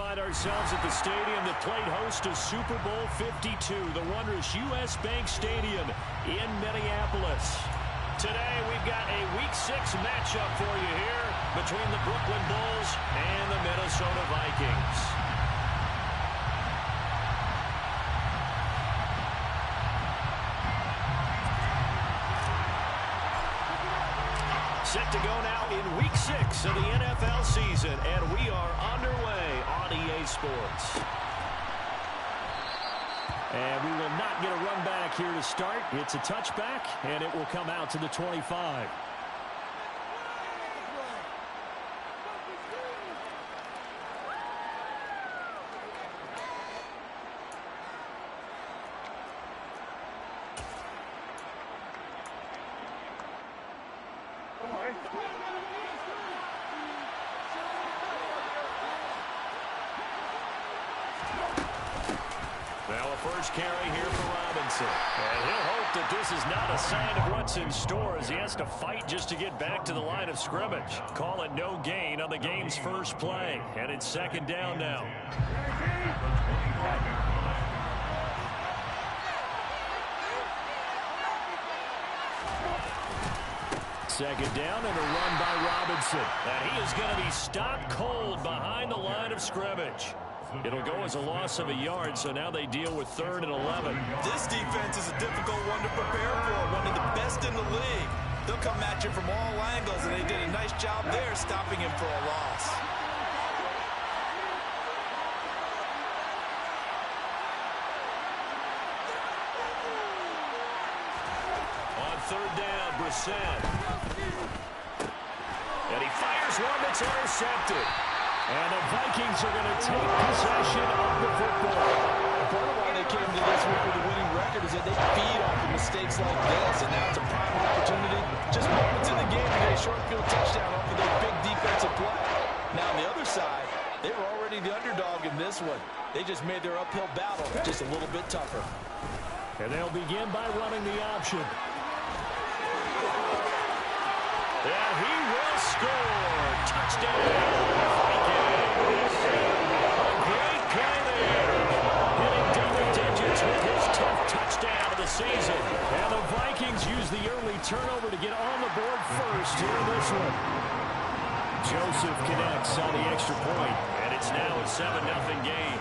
find ourselves at the stadium that played host to Super Bowl 52, the wondrous U.S. Bank Stadium in Minneapolis. Today, we've got a Week 6 matchup for you here between the Brooklyn Bulls and the Minnesota Vikings. Set to go now in Week 6 of the NFL season, and we are underway on EA Sports. And we will not get a run back here to start. It's a touchback, and it will come out to the 25. Now a first carry here for Robinson. And he'll hope that this is not a sign of what's in store as he has to fight just to get back to the line of scrimmage. Call it no gain on the game's first play. And it's second down now. Second down and a run by Robinson. And he is going to be stopped cold behind the line of scrimmage. It'll go as a loss of a yard, so now they deal with 3rd and 11. This defense is a difficult one to prepare for, one of the best in the league. They'll come at you from all angles, and they did a nice job there stopping him for a loss. On 3rd down, Brissett. And he fires one that's intercepted. And the Vikings are going to take possession of the football. Part of why they came to this week with a winning record is that they feed off of mistakes like this, and now it's a prime opportunity. Just moments in the game to get a short field touchdown off of their big defensive play. Now on the other side, they were already the underdog in this one. They just made their uphill battle just a little bit tougher. And they'll begin by running the option. And he will score. Touchdown, Vikings. A great play there. Hitting double digits with his 10th touchdown of the season. And the Vikings use the early turnover to get on the board first here in this one. Joseph connects on the extra point, and it's now a 7-0 game.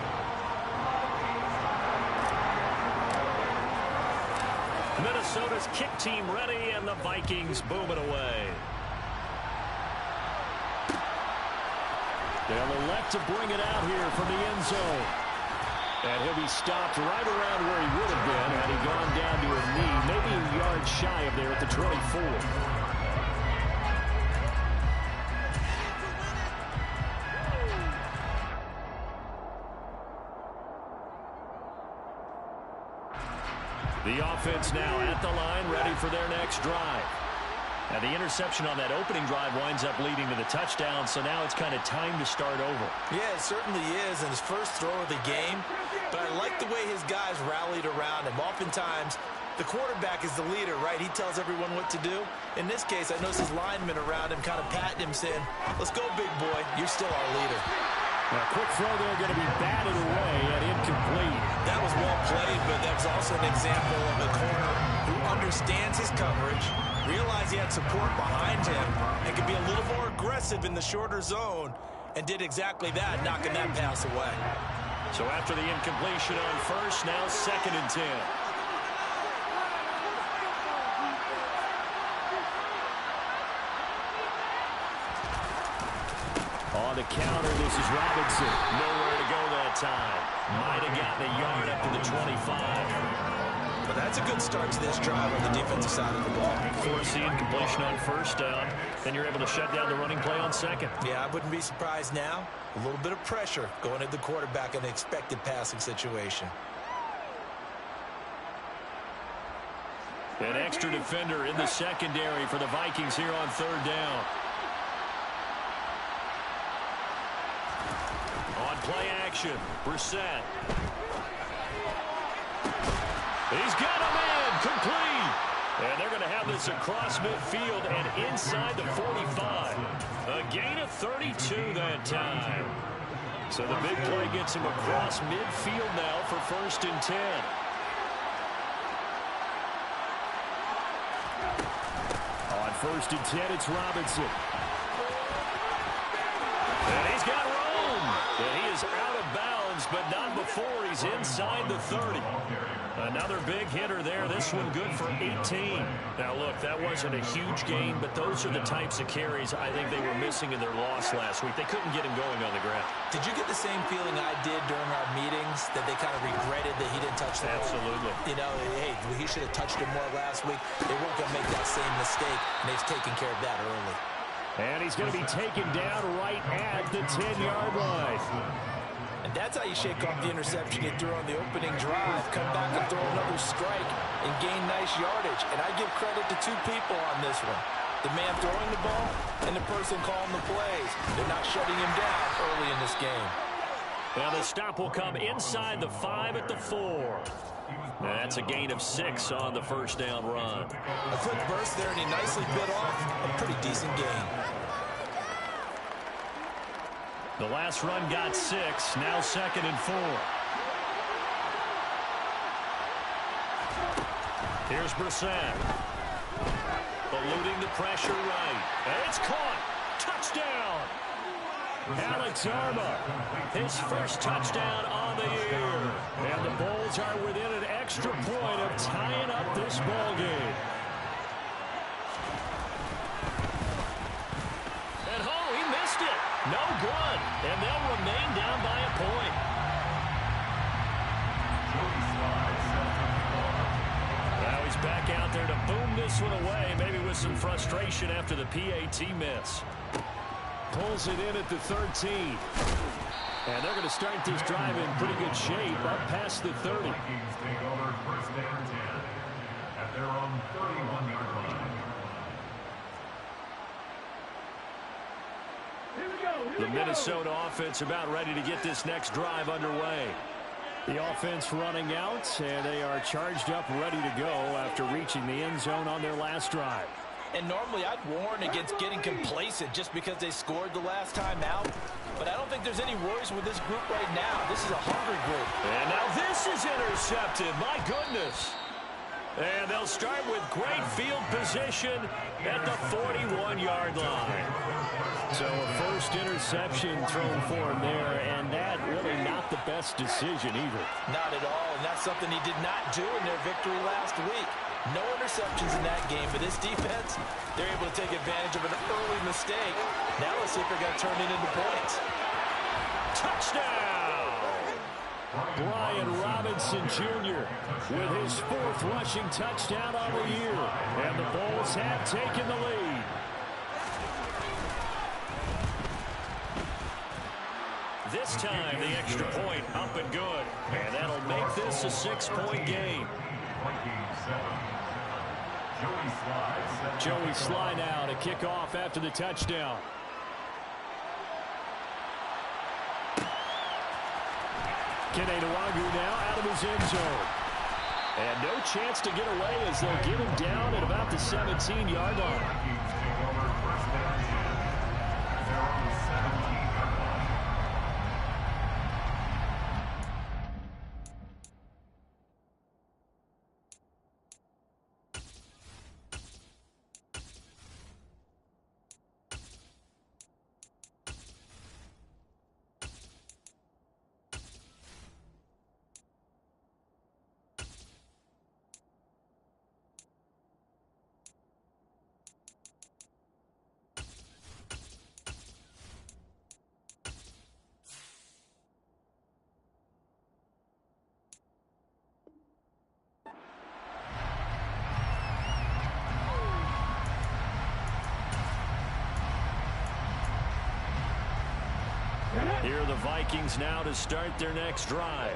Minnesota's kick team ready, and the Vikings booming away. They'll elect to bring it out here from the end zone. And he'll be stopped right around where he would have been had he gone down to a knee, maybe a yard shy of there at the 24. The offense now at the line, ready for their next drive. Now, the interception on that opening drive winds up leading to the touchdown, so now it's kind of time to start over. Yeah, it certainly is in his first throw of the game, but I like the way his guys rallied around him. Oftentimes, the quarterback is the leader, right? He tells everyone what to do. In this case, I noticed his linemen around him kind of patting him, saying, "Let's go, big boy. You're still our leader." Now, quick throw there going to be batted away and incomplete. That was well played, but that was also an example of a corner who understands his coverage, realized he had support behind him, and could be a little more aggressive in the shorter zone, and did exactly that, knocking that pass away. So after the incompletion on first, now 2nd and 10. On the counter, this is Robinson. Nowhere to go that time. Might have gotten a yard up to the 25. But that's a good start to this drive on the defensive side of the ball. Force the incompletion on first down. Then you're able to shut down the running play on second. Yeah, I wouldn't be surprised now. A little bit of pressure going at the quarterback in an expected passing situation. An extra defender in the secondary for the Vikings here on 3rd down. On play action, Brissett. He's got a man, complete. And they're going to have this across midfield and inside the 45. A gain of 32 that time. So the big play gets him across midfield now for 1st and 10. On 1st and 10, it's Robinson. And he's got room. And he is out of bounds, but not before he's inside the 30. Another big hitter there. This one good for 18. Now, look, that wasn't a huge gain, but those are the types of carries I think they were missing in their loss last week. They couldn't get him going on the ground. Did you get the same feeling I did during our meetings, that they kind of regretted that he didn't touch the ball? Absolutely. You know, hey, he should have touched him more last week. They weren't going to make that same mistake, and they've taken care of that early. And he's going to be taken down right at the 10-yard line. And that's how you shake off the interception you threw on the opening drive. Come back and throw another strike and gain nice yardage. And I give credit to two people on this one. The man throwing the ball and the person calling the plays. They're not shutting him down early in this game. Now the stop will come inside the 5 at the 4. That's a gain of 6 on the first down run. A quick burst there, and he nicely bit off a pretty decent gain. The last run got 6. Now 2nd and 4. Here's Brissett. Eluding the pressure right. And it's caught. Touchdown. Alex Arma, his first touchdown on the year. And the Bulls are within an extra point of tying up this ball game. And oh, he missed it. No good. And they'll remain down by a point. Now he's back out there to boom this one away, maybe with some frustration after the PAT miss. Pulls it in at the 13. And they're going to start this drive in pretty good shape up past the 30. Vikings take over 1st and 10 at their own 31-yard line. The Minnesota offense about ready to get this next drive underway. The offense running out, and they are charged up, ready to go after reaching the end zone on their last drive. And normally I'd warn against getting complacent just because they scored the last time out. But I don't think there's any worries with this group right now. This is a hungry group. And now this is intercepted. My goodness. And they'll start with great field position at the 41-yard line. So a first interception thrown for him there, and that really not the best decision either. Not at all, and that's something he did not do in their victory last week. No interceptions in that game, but this defense, they're able to take advantage of an early mistake. Now let's see if they're going to turn it into points. Touchdown! Brian Robinson Jr. with his 4th rushing touchdown of the year. And the Bulls have taken the lead. This time, the extra point up and good. And that'll make this a 6-point game. Joey Sly now to kick off after the touchdown. Kene Nwangwu now out of his end zone. And no chance to get away as they'll get him down at about the 17-yard line. Here are the Vikings now to start their next drive.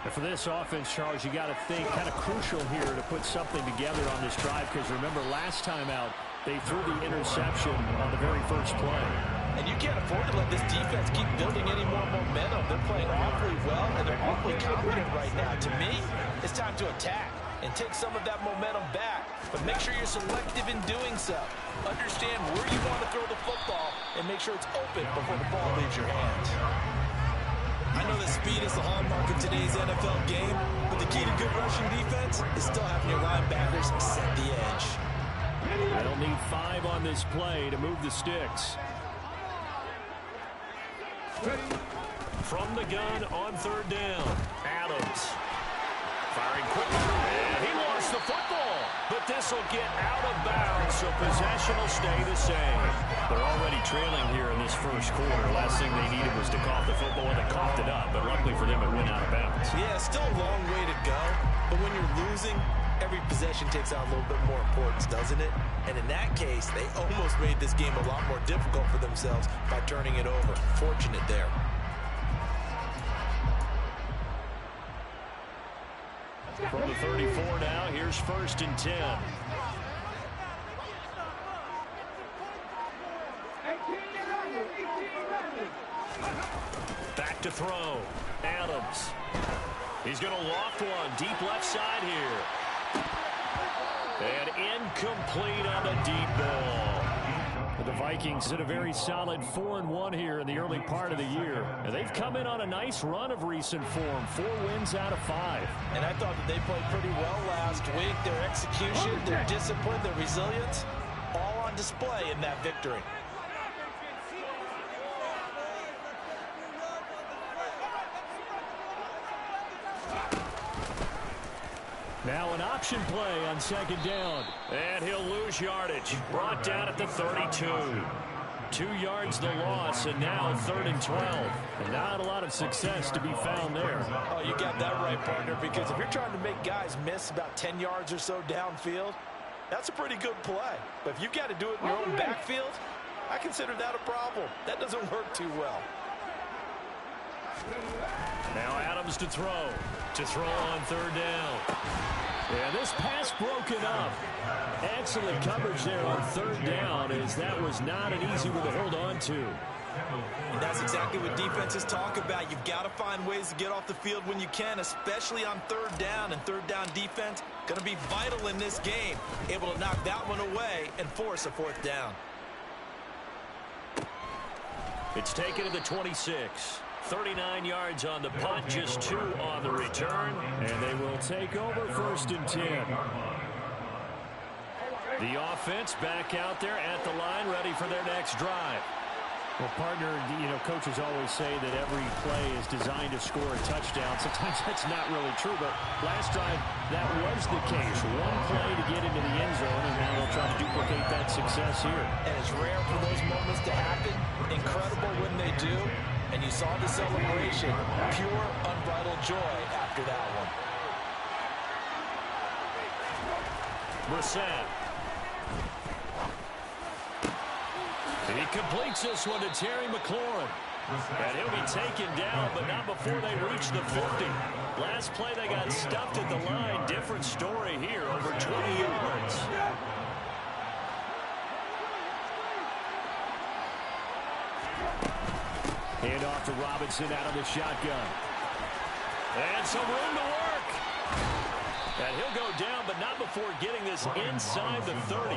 And for this offense, Charles, you got to think kind of crucial here to put something together on this drive, because remember last time out they threw the interception on the very first play. And you can't afford to let this defense keep building any more momentum. They're playing awfully well, and they're awfully confident right now. To me, it's time to attack and take some of that momentum back. But make sure you're selective in doing so. Understand where you want to throw the football and make sure it's open before the ball leaves your hands. I know that speed is the hallmark of today's NFL game, but the key to good rushing defense is still having your linebackers set the edge. They'll need 5 on this play to move the sticks. From the gun on 3rd down, Adams. Firing quickly, and he lost the football. But this will get out of bounds, so possession will stay the same. They're already trailing here in this first quarter. Last thing they needed was to cough the football, and they coughed it up. But luckily for them, it went out of bounds. Yeah, still a long way to go. But when you're losing, every possession takes on a little bit more importance, doesn't it? And in that case, they almost made this game a lot more difficult for themselves by turning it over. Fortunate there. From the 34 now, here's 1st and 10. Back to throw. Adams. He's going to loft one. Deep left side here. And incomplete on the deep ball. The Vikings did a very solid 4-1 here in the early part of the year. And they've come in on a nice run of recent form. 4 wins out of 5. And I thought that they played pretty well last week. Their execution, their discipline, their resilience, all on display in that victory. Now an option play on 2nd down. And he'll lose yardage. Brought down at the 32. 2 yards the loss, and now 3rd and 12. And not a lot of success to be found there. Oh, you got that right, partner, because if you're trying to make guys miss about 10 yards or so downfield, that's a pretty good play. But if you've got to do it in your own backfield, I consider that a problem. That doesn't work too well. Now Adams to throw. To throw on 3rd down. Yeah, this pass broken up. Excellent coverage there on 3rd down, as that was not an easy one to hold on to. And that's exactly what defenses talk about. You've got to find ways to get off the field when you can, especially on 3rd down. And 3rd down defense going to be vital in this game. Able to knock that one away and force a 4th down. It's taken to the 26. 39 yards on the punt, just 2 on the return, and they will take over 1st and 10. The offense back out there at the line, ready for their next drive. Well, partner, coaches always say that every play is designed to score a touchdown. Sometimes that's not really true, but last drive, that was the case. 1 play to get into the end zone, and now they'll try to duplicate that success here. And it's rare for those moments to happen. Incredible when they do. And you saw the celebration. Pure, unbridled joy after that one. Brissett. He completes this one to Terry McLaurin. And he'll be taken down, but not before they reach the 50. Last play, they got stuffed at the line. Different story here, over 20 yards. Hand off to Robinson out of the shotgun. And some room to work. And he'll go down, but not before getting this inside the 30.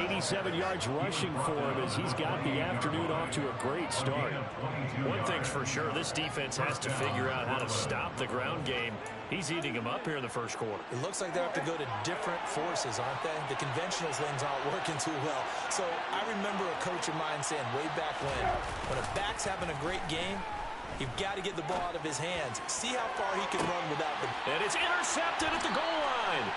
87 yards rushing for him as he's got the afternoon off to a great start. One thing's for sure, this defense has to figure out how to stop the ground game. He's eating them up here in the first quarter. It looks like they have to go to different forces, aren't they? The conventional things aren't working too well. So I remember a coach of mine saying way back when a back's having a great game, you've got to get the ball out of his hands. See how far he can run without the... And it's intercepted at the goal line.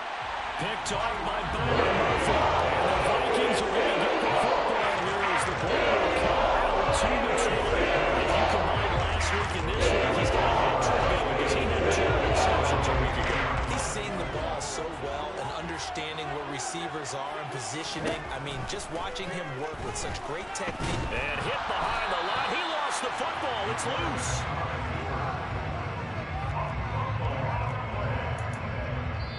Picked off by Byron Murphy. And the Vikings are going to get the football here as the ball will come out to Detroit. If you combine last week and this week, he's got a hat-trick there because he had 2 interceptions a week ago. He's seeing the ball so well and understanding where receivers are and positioning. I mean, just watching him work with such great technique. And hit behind the line. He lost the football. It's loose.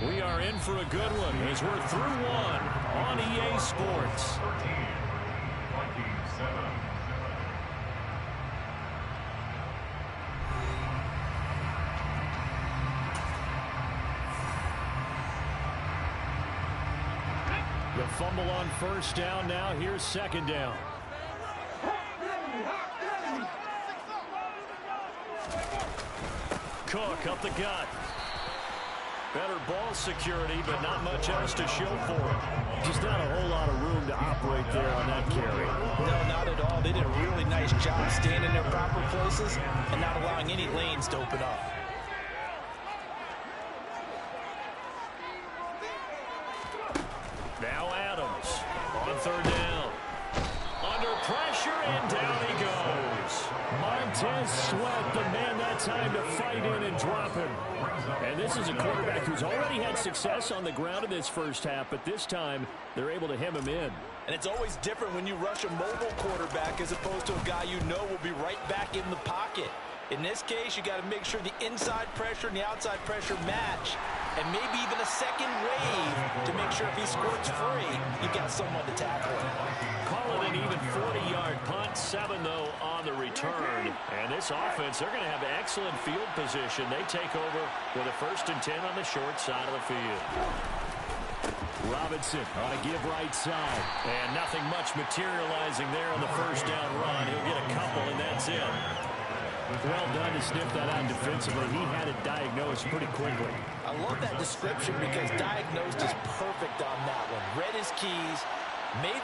We are in for a good one as we're through 1 on EA Sports. 13, Vikings 7. The fumble on 1st down now. Here's 2nd down. Cook up the gut. Better ball security, but not much else to show for it. Just not a whole lot of room to operate there on that carry. No, not at all. They did a really nice job staying in their proper places and not allowing any lanes to open up. Now Adams on third down. Under pressure, and down he goes. Montez Sweat, the man that time to fight in and drop him. And this is a quarterback who's already had success on the ground in this first half, but this time they're able to hem him in. And it's always different when you rush a mobile quarterback as opposed to a guy you know will be right back in the pocket. In this case, you got to make sure the inside pressure and the outside pressure match, and maybe even a second wave to make sure if he squirts free, you've got someone to tackle him. Call it an even 40-yard punt, 7 though on the return. And this offense, they're going to have excellent field position. They take over with a 1st and 10 on the short side of the field. Robinson on a give right side. And nothing much materializing there on the first down run. He'll get a couple, and that's it. Well done to sniff that out defensively. He had it diagnosed pretty quickly. I love that description because diagnosed is perfect on that one. Read his keys, made